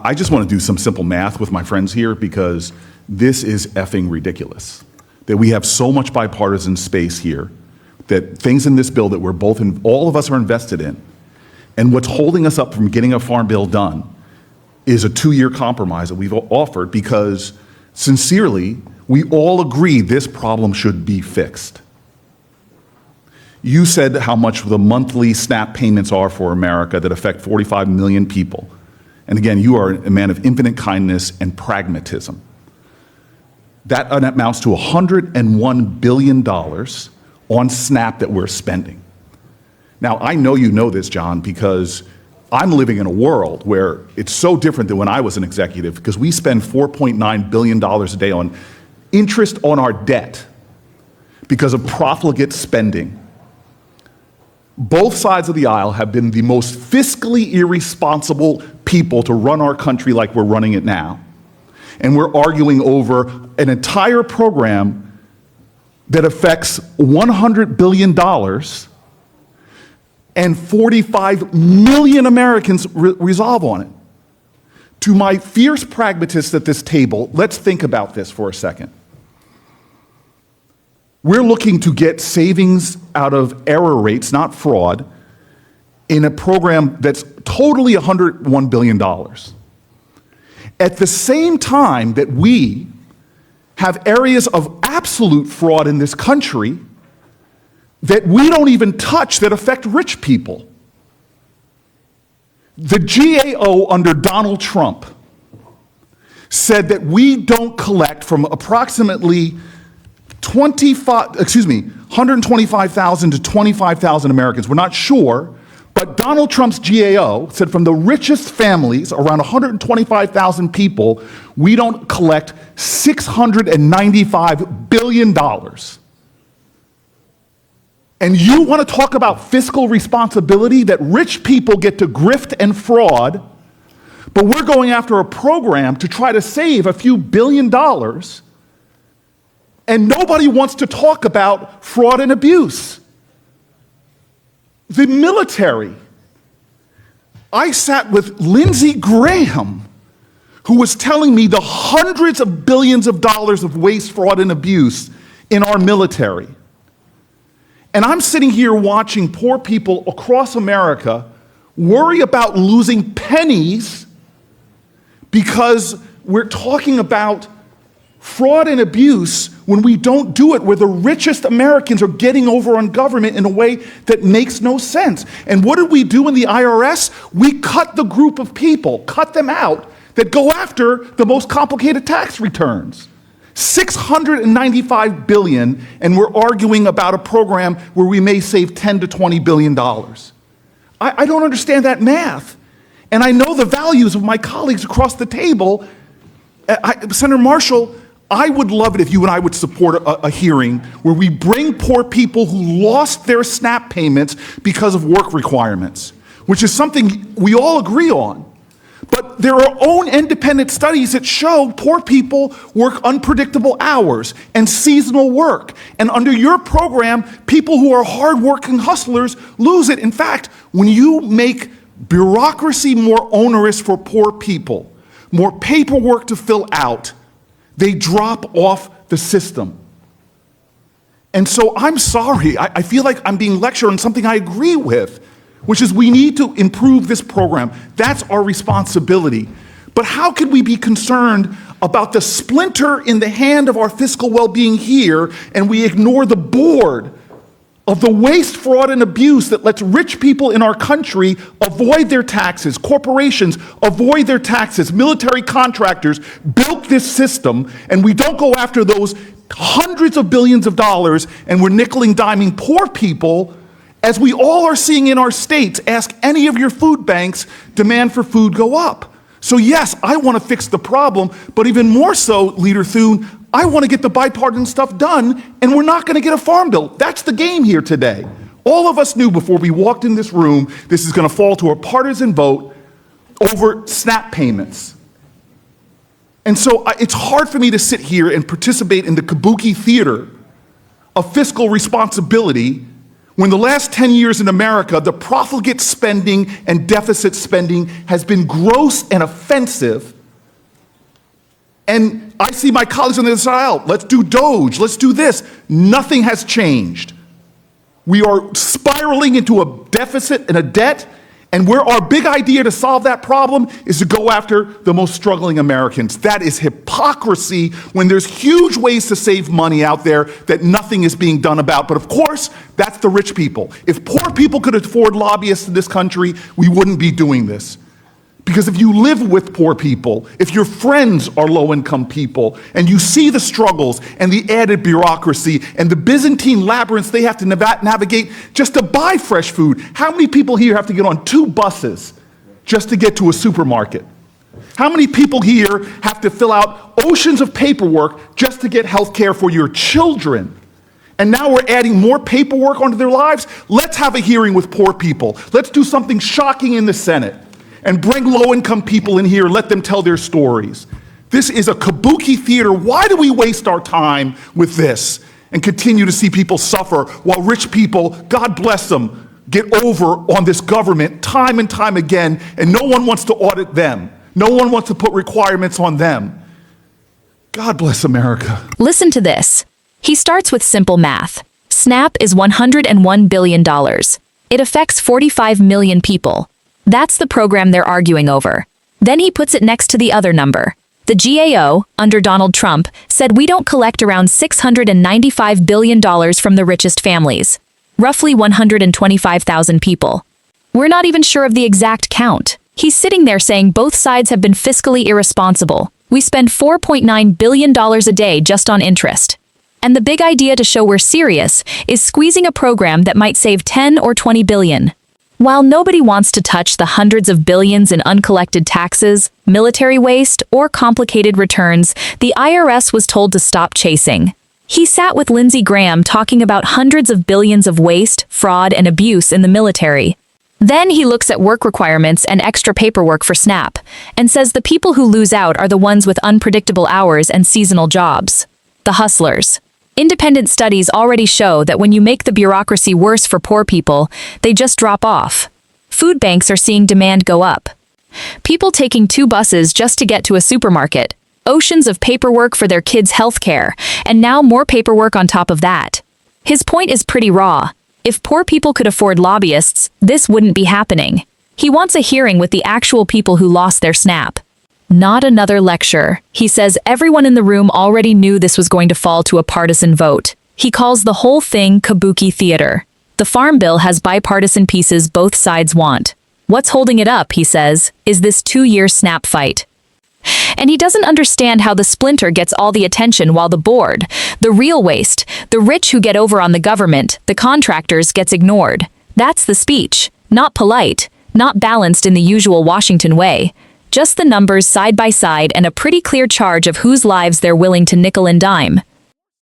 I just want to do some simple math with my friends here because this is effing ridiculous. That we have so much bipartisan space here, that things in this bill that we're both in, all of us are invested in, and what's holding us up from getting a farm bill done is a 2-year compromise that we've offered because, sincerely, we all agree this problem should be fixed. You said how much the monthly SNAP payments are for America that affect 45 million people. And again, you are a man of infinite kindness and pragmatism. That amounts to $101 billion on SNAP that we're spending. Now, I know you know this, John, because I'm living in a world where it's so different than when I was an executive because we spend $4.9 billion a day on interest on our debt because of profligate spending. Both sides of the aisle have been the most fiscally irresponsible people to run our country like we're running it now. And we're arguing over an entire program that affects $100 billion and 45 million Americans resolve on it. To my fierce pragmatists at this table, let's think about this for a second. We're looking to get savings out of error rates, not fraud, in a program that's totally $101 billion. At the same time that we have areas of absolute fraud in this country that we don't even touch that affect rich people. The GAO under Donald Trump said that we don't collect from approximately 125,000 to 25,000 Americans. We're not sure, but Donald Trump's GAO said from the richest families, around 125,000 people, we don't collect $695 billion. And you want to talk about fiscal responsibility, that rich people get to grift and fraud, but we're going after a program to try to save a few $billion, and nobody wants to talk about fraud and abuse. The military. I sat with Lindsey Graham, who was telling me the hundreds of billions of dollars of waste, fraud, and abuse in our military. And I'm sitting here watching poor people across America worry about losing pennies because we're talking about fraud and abuse when we don't do it, where the richest Americans are getting over on government in a way that makes no sense. And what did we do in the IRS? We cut the group of people, cut them out, that go after the most complicated tax returns. $695 billion, and we're arguing about a program where we may save $10 to $20 billion. I don't understand that math. And I know the values of my colleagues across the table. Senator Marshall, I would love it if you and I would support a hearing where we bring poor people who lost their SNAP payments because of work requirements, which is something we all agree on. But there are own independent studies that show poor people work unpredictable hours and seasonal work. And under your program, people who are hardworking hustlers lose it. In fact, when you make bureaucracy more onerous for poor people, more paperwork to fill out, they drop off the system. And so I'm sorry, I feel like I'm being lectured on something I agree with, which is we need to improve this program. That's our responsibility. But how could we be concerned about the splinter in the hand of our fiscal well-being here, and we ignore the board of the waste, fraud, and abuse that lets rich people in our country avoid their taxes, corporations avoid their taxes, military contractors built this system, and we don't go after those hundreds of billions of dollars, and we're nickel-and-diming poor people, as we all are seeing in our states. Ask any of your food banks, demand for food go up. So yes, I want to fix the problem, but even more so, Leader Thune, I want to get the bipartisan stuff done, and we're not going to get a farm bill. That's the game here today. All of us knew before we walked in this room, this is going to fall to a partisan vote over SNAP payments. And so it's hard for me to sit here and participate in the Kabuki theater of fiscal responsibility when the last 10 years in America, the profligate spending and deficit spending has been gross and offensive. And I see my colleagues on the other side, let's do Doge, let's do this. Nothing has changed. We are spiraling into a deficit and a debt, and where our big idea to solve that problem is to go after the most struggling Americans. That is hypocrisy when there's huge ways to save money out there that nothing is being done about. But of course, that's the rich people. If poor people could afford lobbyists in this country, we wouldn't be doing this. Because if you live with poor people, if your friends are low-income people, and you see the struggles and the added bureaucracy and the Byzantine labyrinths they have to navigate just to buy fresh food. How many people here have to get on 2 buses just to get to a supermarket? How many people here have to fill out oceans of paperwork just to get health care for your children? And now we're adding more paperwork onto their lives? Let's have a hearing with poor people. Let's do something shocking in the Senate. And bring low-income people in here, let them tell their stories. This is a Kabuki theater. Why do we waste our time with this and continue to see people suffer while rich people, God bless them, get over on this government time and time again, and no one wants to audit them. No one wants to put requirements on them. God bless America. Listen to this. He starts with simple math. SNAP is $101 billion. It affects 45 million people. That's the program they're arguing over. Then he puts it next to the other number. The GAO, under Donald Trump, said we don't collect around $695 billion from the richest families, roughly 125,000 people. We're not even sure of the exact count. He's sitting there saying both sides have been fiscally irresponsible. We spend $4.9 billion a day just on interest. And the big idea to show we're serious is squeezing a program that might save 10 or 20 billion. While nobody wants to touch the hundreds of billions in uncollected taxes, military waste, or complicated returns, the IRS was told to stop chasing. He sat with Lindsey Graham talking about hundreds of billions of waste, fraud, and abuse in the military. Then he looks at work requirements and extra paperwork for SNAP, and says the people who lose out are the ones with unpredictable hours and seasonal jobs. The hustlers. Independent studies already show that when you make the bureaucracy worse for poor people, they just drop off. Food banks are seeing demand go up. People taking 2 buses just to get to a supermarket, oceans of paperwork for their kids' health care, and now more paperwork on top of that. His point is pretty raw. If poor people could afford lobbyists, this wouldn't be happening. He wants a hearing with the actual people who lost their SNAP. Not another lecture. He says everyone in the room already knew this was going to fall to a partisan vote. He calls the whole thing Kabuki theater. The Farm Bill has bipartisan pieces both sides want. What's holding it up, he says, is this 2-year SNAP fight. And he doesn't understand how the splinter gets all the attention while the board, the real waste, the rich who get over on the government, the contractors, gets ignored. That's the speech. Not polite, not balanced in the usual Washington way. Just the numbers side by side and a pretty clear charge of whose lives they're willing to nickel and dime.